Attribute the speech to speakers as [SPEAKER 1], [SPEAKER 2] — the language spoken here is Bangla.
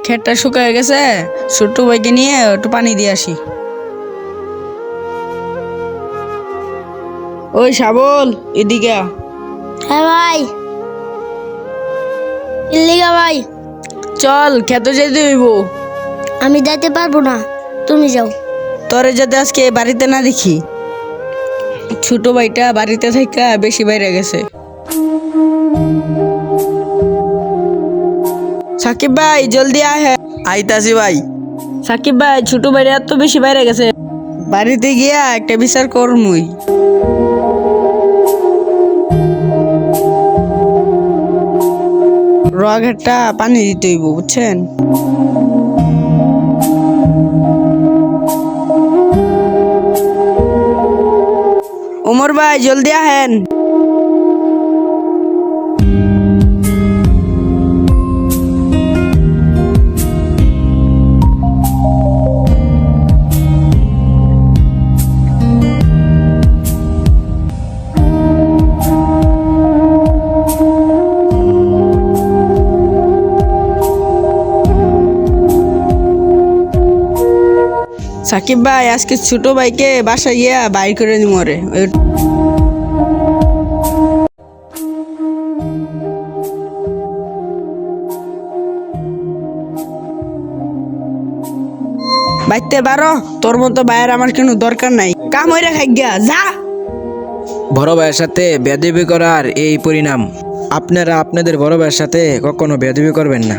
[SPEAKER 1] ক্ষেতটা শুকায় গেছে, ছোট্ট ভাইকে নিয়ে একটু পানি দিয়ে আসি। ওই শাবল, এদিকে আ।
[SPEAKER 2] হ্যাঁ ভাই। কিল্লিগা ভাই?
[SPEAKER 1] চল খেতে যেতে হইব।
[SPEAKER 2] আমি যাইতে পারবো না, তুমি যাও।
[SPEAKER 1] তোরে যাতে আজকে বাড়িতে না দেখি। ছোট ভাইটা বাড়িতে থাকা বেশি বাইরে গেছে। সাকিব ভাই জলদি আয়।
[SPEAKER 3] আইতাছি ভাই।
[SPEAKER 1] সাকিব ভাই, ছোট ভাইরা এত বেশি বাইরে গেছে, বাড়িতে গিয়া একটা বিচার করমুই। রোয়াঘাটটা পানি দিতে হইব, বুঝছেন? ওমর ভাই জলদি আহেন। সাকিব ভাই, আজকে ছোট ভাইকে বাসা গিয়া বাইর করে দিব রে। বাইতে পারো? তোর মতো ভাইয়ের আমার কোনো দরকার নাই, কাম হইরা খাই গিয়া যা।
[SPEAKER 3] বড় ভাইয়ের সাথে বেয়াদবি করার এই পরিণাম। আপনারা আপনাদের বড় ভাইয়ের সাথে কখনো বেয়াদবি করবেন না।